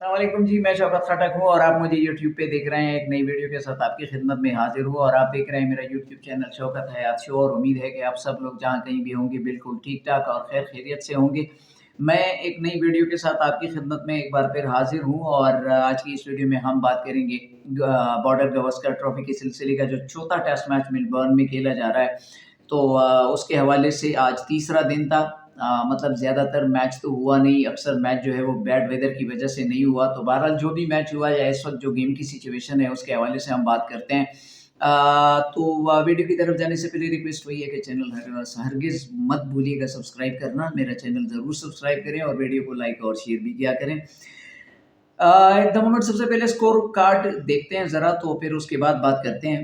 अस्सलामुअलैकुम जी, मैं शौकत खटक हूँ और आप मुझे यूट्यूब पे देख रहे हैं। एक नई वीडियो के साथ आपकी खिदमत में हाज़िर हूँ और आप देख रहे हैं मेरा यूट्यूब चैनल शौकत हयात शो और उम्मीद है कि आप सब लोग जहाँ कहीं भी होंगे बिल्कुल ठीक-ठाक और खैर खैरियत से होंगे। मैं एक नई वीडियो के साथ आपकी खिदमत में एक बार फिर हाज़िर हूँ और आज की इस वीडियो में हम बात करेंगे बॉर्डर गावस्कर ट्रॉफी के सिलसिले का जो चौथा टेस्ट मैच मेलबर्न में खेला जा रहा है। तो उसके हवाले से आज तीसरा दिन था। मतलब ज़्यादातर मैच तो हुआ नहीं, अक्सर मैच जो है वो बैड वेदर की वजह से नहीं हुआ। तो बहरहाल जो भी मैच हुआ या इस वक़्त जो गेम की सिचुएशन है उसके हवाले से हम बात करते हैं। वीडियो की तरफ जाने से पहले रिक्वेस्ट वही है कि चैनल हरगिज़ मत भूलिएगा सब्सक्राइब करना। मेरा चैनल ज़रूर सब्सक्राइब करें और वीडियो को लाइक और शेयर भी किया करें। एट द मोमेंट सबसे पहले स्कोर कार्ड देखते हैं ज़रा, तो फिर उसके बाद बात करते हैं।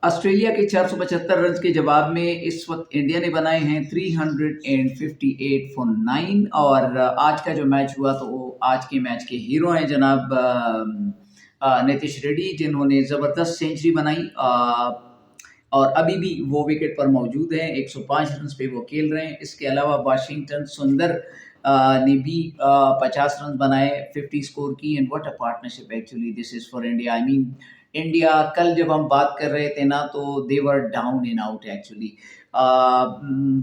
ऑस्ट्रेलिया के 475 रन के जवाब में इस वक्त इंडिया ने बनाए हैं 358 फॉर 9 और आज का जो मैच हुआ तो आज के मैच के हीरो हैं जनाब नीतीश रेड्डी, जिन्होंने ज़बरदस्त सेंचुरी बनाई और अभी भी वो विकेट पर मौजूद हैं। 105 रन पे वो खेल रहे हैं। इसके अलावा वाशिंगटन सुंदर ने भी 50 रन बनाए, 50 स्कोर की। And what a partnership actually this is for India. I mean India, कल जब हम बात कर रहे थे ना तो they were down in out actually.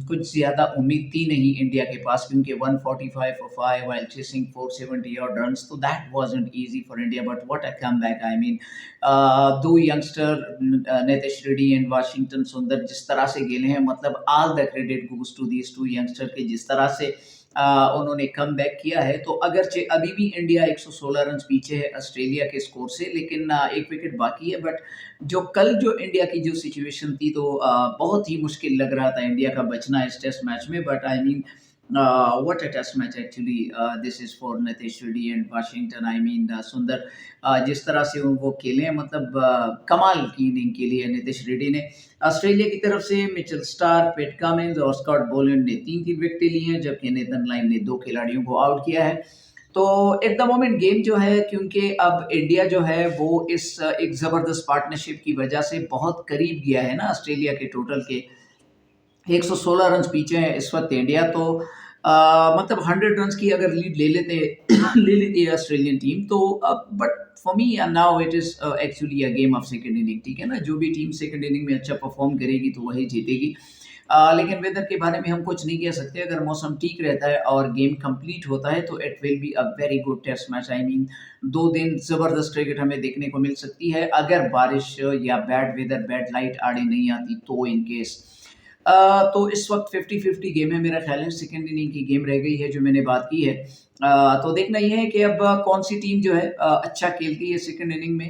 कुछ ज़्यादा उम्मीद थी नहीं इंडिया के पास, क्योंकि 145 for 5 while chasing 470 odd runs, तो that wasn't easy for India. But what a comeback. I mean दो यंगस्टर नीतीश रेड्डी एंड वाशिंगटन सुंदर जिस तरह से खेले हैं, मतलब all the credit goes to these two youngster के जिस तरह से उन्होंने कमबैक किया है। तो अगरचे अभी भी इंडिया 116 रन पीछे है ऑस्ट्रेलिया के स्कोर से, लेकिन एक विकेट बाकी है। बट जो कल जो इंडिया की जो सिचुएशन थी तो बहुत ही मुश्किल लग रहा था इंडिया का बचना इस टेस्ट मैच में। But I mean what a test match actually this is for Nitish Reddy and Washington. I mean सुंदर जिस तरह से वो खेले हैं, मतलब कमाल की इनिंग खेली है नीतीश रेड्डी ने। ऑस्ट्रेलिया की तरफ से मिचेल स्टार्क, पैट कमिंस और स्कॉट बोलैंड ने 3-3 विकेटें ली हैं, जबकि नेथन लाइन ने 2 खिलाड़ियों को आउट किया है। तो एट द मोमेंट गेम जो है, क्योंकि अब इंडिया जो है वो इस एक ज़बरदस्त पार्टनरशिप की वजह से बहुत करीब गया है ना ऑस्ट्रेलिया के टोटल के। 116 रन पीछे है इस वक्त इंडिया। तो मतलब 100 रन की अगर लीड ले लेते ले लेती है ऑस्ट्रेलियन टीम तो but for me now it is actually a game of second inning. ठीक है ना, जो भी टीम सेकंड इनिंग में अच्छा परफॉर्म करेगी तो वही जीतेगी। लेकिन वेदर के बारे में हम कुछ नहीं कह सकते। अगर मौसम ठीक रहता है और गेम कंप्लीट होता है तो it will be a very good test match. I mean 2 दिन ज़बरदस्त क्रिकेट हमें देखने को मिल सकती है, अगर बारिश या बैड वेदर, बैड लाइट आड़े नहीं आती तो इन केस। तो इस वक्त 50-50 गेम है मेरा ख्याल है। सेकंड इनिंग की गेम रह गई है जो मैंने बात की है। तो देखना ये है कि अब कौन सी टीम जो है अच्छा खेलती है सेकंड इनिंग में।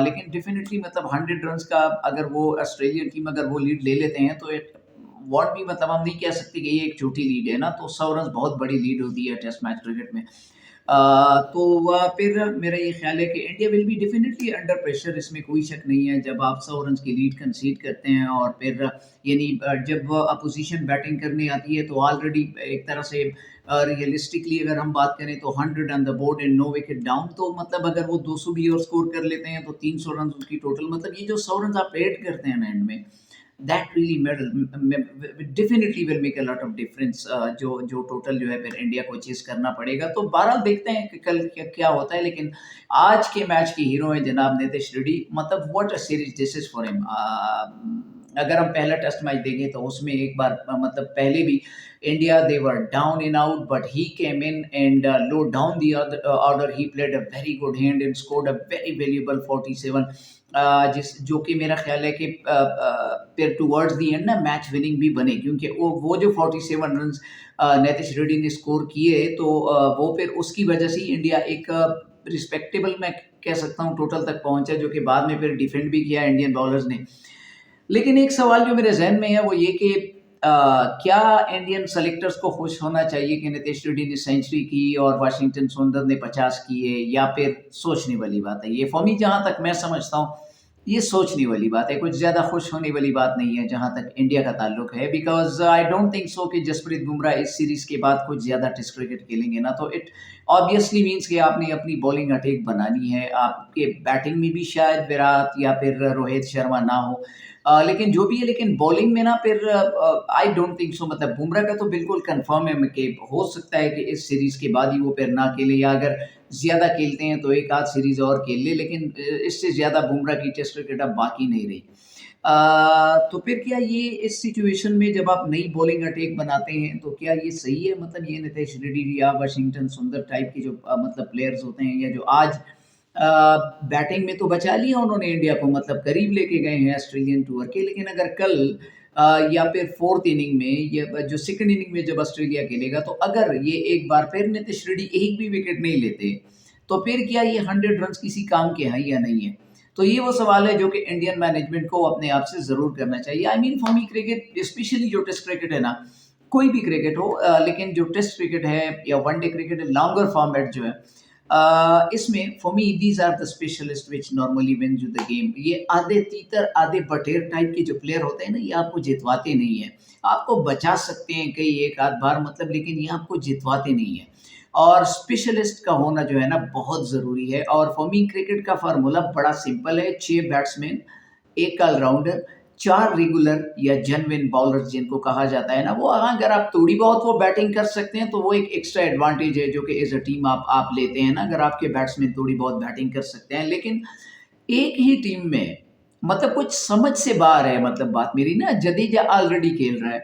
लेकिन डेफिनेटली मतलब 100 रन का अगर वो ऑस्ट्रेलियन टीम अगर वो लीड ले लेते हैं तो इट वॉट भी, मतलब हम नहीं कह सकते कि ये एक छोटी लीड है ना। तो 100 रन बहुत बड़ी लीड होती है टेस्ट मैच क्रिकेट में। तो फिर मेरा ये ख्याल है कि India will be definitely under pressure, इसमें कोई शक नहीं है। जब आप 100 रन की लीड कंसीड करते हैं और फिर यानी जब अपोजिशन बैटिंग करने आती है तो ऑलरेडी एक तरह से रियलिस्टिकली अगर हम बात करें तो 100 on the board and no wicket down, तो मतलब अगर वो 200 भी और स्कोर कर लेते हैं तो 300 रन उसकी टोटल, मतलब ये जो 100 रन आप ऐड करते हैं ना एंड में, that really definitely will make a lot of difference. जो जो टोटल जो है फिर इंडिया को चेस करना पड़ेगा। तो बहरहाल देखते हैं कि कल क्या क्या होता है। लेकिन आज के मैच के हीरो हैं जनाब नीतीश रेड्डी। मतलब what a series this is for him. अगर हम पहला टेस्ट मैच देखें तो उसमें एक बार मतलब पहले भी India they were down in out but he came in and low down the order. He played a very good hand and scored a very valuable 47, जिस जो कि मेरा ख्याल है कि फिर टुवर्ड्स दी एंड ना मैच विनिंग भी बने, क्योंकि वो जो 47 रन नीतीश रेड्डी ने स्कोर किए तो वो फिर उसकी वजह से ही इंडिया एक रिस्पेक्टेबल मैं कह सकता हूँ टोटल तक पहुंचा, जो कि बाद में फिर डिफेंड भी किया इंडियन बॉलर्स ने। लेकिन एक सवाल जो मेरे जहन में है वो ये कि क्या इंडियन सेलेक्टर्स को खुश होना चाहिए कि नीतीश रेड्डी ने सेंचुरी की और वाशिंगटन सुंदर ने 50 किए, या फिर सोचने वाली बात है ये? फॉर मी जहाँ तक मैं समझता हूँ ये सोचने वाली बात है, कुछ ज़्यादा खुश होने वाली बात नहीं है जहाँ तक इंडिया का ताल्लुक है। Because I don't think so कि जसप्रीत बुमराह इस सीरीज के बाद कुछ ज़्यादा टेस्ट क्रिकेट खेलेंगे ना, तो इट ऑब्वियसली मीन्स कि आपने अपनी बॉलिंग अटैक बनानी है, आपके बैटिंग में भी शायद विराट या फिर रोहित शर्मा ना हो। लेकिन जो भी है, लेकिन बॉलिंग में ना फिर आई डोंट थिंक सो, मतलब बुमराह का तो बिल्कुल कंफर्म है कि हो सकता है कि इस सीरीज़ के बाद ही वो फिर ना खेले, या अगर ज़्यादा खेलते हैं तो एक आध सीरीज़ और खेल ले, लेकिन इससे ज़्यादा बुमराह की टेस्ट क्रिकेट अब बाकी नहीं रही। तो फिर क्या ये इस सिचुएशन में जब आप नई बॉलिंग अटैक बनाते हैं तो क्या ये सही है? मतलब ये नितेश रेड्डी या वाशिंगटन सुंदर टाइप के जो मतलब प्लेयर्स होते हैं, या जो आज बैटिंग में तो बचा लिया उन्होंने इंडिया को, मतलब करीब लेके गए हैं ऑस्ट्रेलियन टूर के, लेकिन अगर कल या फिर फोर्थ इनिंग में या जो सेकंड इनिंग में जब ऑस्ट्रेलिया खेलेगा, तो अगर ये एक बार फिर नितेश रेड्डी एक भी विकेट नहीं लेते, तो फिर क्या ये 100 रन किसी काम के हैं या नहीं है? तो ये वो सवाल है जो कि इंडियन मैनेजमेंट को अपने आप से ज़रूर करना चाहिए। I mean for me cricket, specially जो टेस्ट क्रिकेट है ना, कोई भी क्रिकेट हो, लेकिन जो टेस्ट क्रिकेट है या वनडे क्रिकेट है, लॉन्गर फॉर्मेट जो है, इसमें for me these are the specialist which normally win the game. ये आधे तीतर आधे बटेर टाइप के जो प्लेयर होते हैं ना, ये आपको जितवाते नहीं है। आपको बचा सकते हैं कई एक आध बार, मतलब, लेकिन ये आपको जितवाते नहीं है। और स्पेशलिस्ट का होना जो है ना बहुत ज़रूरी है। और फॉर मी क्रिकेट का फार्मूला बड़ा सिंपल है, 6 बैट्समैन, 1 ऑलराउंडर, 4 रेगुलर या जेन्युइन बॉलर्स जिनको कहा जाता है ना, वो अगर आप थोड़ी बहुत वो बैटिंग कर सकते हैं तो वो एक एक्स्ट्रा एडवांटेज है जो कि एज अ टीम आप लेते हैं ना, अगर आपके बैट्समैन थोड़ी बहुत बैटिंग कर सकते हैं। लेकिन एक ही टीम में, मतलब, कुछ समझ से बाहर है, मतलब बात मेरी ना, जडेजा ऑलरेडी खेल रहा है,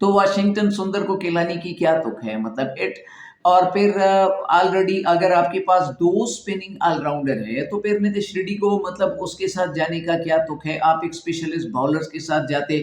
तो वाशिंगटन सुंदर को खिलाने की क्या तुक है, मतलब इट। और फिर ऑलरेडी अगर आपके पास 2 स्पिनिंग ऑलराउंडर है, तो फिर नितिश रेड्डी को, मतलब, उसके साथ जाने का क्या तुक है? आप एक स्पेशलिस्ट बॉलर्स के साथ जाते।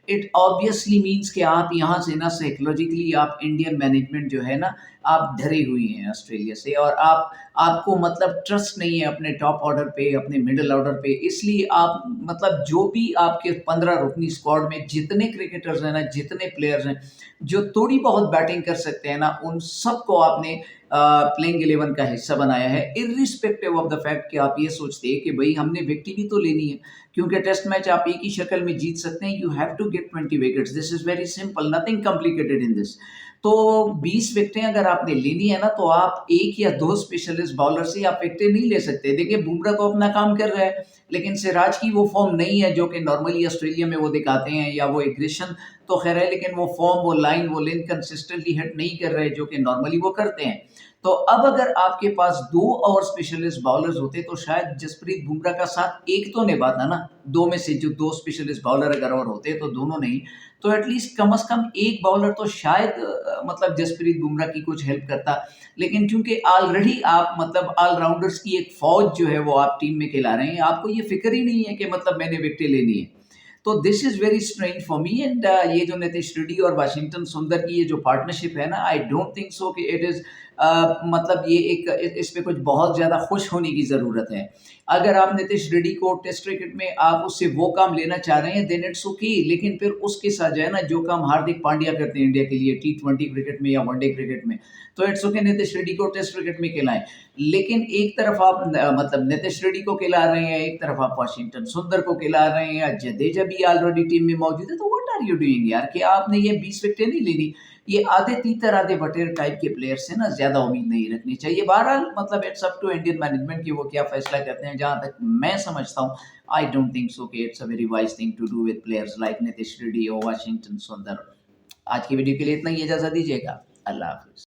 इट ऑब्वियसली मीन्स कि आप यहाँ से ना साइकोलॉजिकली आप इंडियन मैनेजमेंट जो है ना, आप डरे हुए हैं ऑस्ट्रेलिया से, और आपको, मतलब, ट्रस्ट नहीं है अपने टॉप ऑर्डर पे, अपने मिडल ऑर्डर पे। इसलिए आप, मतलब, जो भी आपके 15 रुकनी स्क्वाड में जितने क्रिकेटर्स हैं ना, जितने प्लेयर्स हैं जो थोड़ी बहुत बैटिंग कर सकते हैं ना, उन सबको आपने प्लेइंग 11 का हिस्सा बनाया है, इर्रिस्पेक्टिव ऑफ द फैक्ट कि आप ये सोचते हैं कि भाई हमने विकेट भी तो लेनी है, क्योंकि टेस्ट मैच आप एक ही शक्ल में जीत सकते हैं। You have to get 20 wickets, this is very simple, nothing complicated in this. तो 20 विकेटें अगर आपने लेनी है ना, तो आप एक या दो स्पेशलिस्ट बॉलर से आप विकेटें नहीं ले सकते। देखिए बुमराह तो अपना काम कर रहा है, लेकिन सिराज की वो फॉर्म नहीं है जो कि नॉर्मली ऑस्ट्रेलिया में वो दिखाते हैं, या वो एग्रेशन तो खैर है, लेकिन वो फॉर्म, वो लाइन, वो लेन कंसिस्टेंटली हिट नहीं कर रहे जो कि नॉर्मली वो करते हैं। तो अब अगर आपके पास 2 और स्पेशलिस्ट बॉलर्स होते, तो शायद जसप्रीत बुमराह का साथ एक तो निभाता ना, 2 में से जो 2 स्पेशलिस्ट बॉलर अगर और होते तो दोनों नहीं, तो एटलीस्ट कम से कम एक बॉलर तो शायद मतलब जसप्रीत बुमराह की कुछ हेल्प करता। लेकिन चूंकि ऑलरेडी आप, मतलब, ऑलराउंडर्स की एक फौज जो है वो आप टीम में खिला रहे हैं, आपको ये फिक्र ही नहीं है कि, मतलब, मैंने विकेटें लेनी है। तो this is very strange for me. And ये जो नितिश रेड्डी और वाशिंगटन सुंदर की ये जो पार्टनरशिप है ना, आई डोंट थिंक सो कि इट इज, मतलब, ये एक इस पे कुछ बहुत ज़्यादा खुश होने की ज़रूरत है। अगर आप नितिश रेड्डी को टेस्ट क्रिकेट में आप उससे वो काम लेना चाह रहे हैं, देन इट्स ओके, लेकिन फिर उसके साथ जो है ना, जो काम हार्दिक पांड्या करते हैं इंडिया के लिए टी20 क्रिकेट में या वनडे क्रिकेट में, तो इट्स ओके, नितिश रेड्डी को टेस्ट क्रिकेट में खिलाएं। लेकिन एक तरफ आप मतलब नितिश रेड्डी को खिला रहे हैं, एक तरफ आप वाशिंगटन सुंदर को खिला रहे हैं, या जडेजा भी ऑलरेडी टीम में मौजूद है, तो व्हाट आर यू डूइंग यार, कि आपने ये 20 विकेटें नहीं लेनी। ये आधे तीतर आधे बटेर टाइप के प्लेयर से ना ज्यादा उम्मीद नहीं रखनी चाहिए। बहरहाल, मतलब, it's up to Indian management की वो क्या फैसला करते हैं। जहां तक मैं समझता हूँ, आई डोंट थिंक सो कि it's a very wise thing to do with players like Nitish Reddy और वाशिंगटन सुंदर। आज की वीडियो के लिए इतना ही, इजाजत दीजिएगा। अल्लाह हाफिज।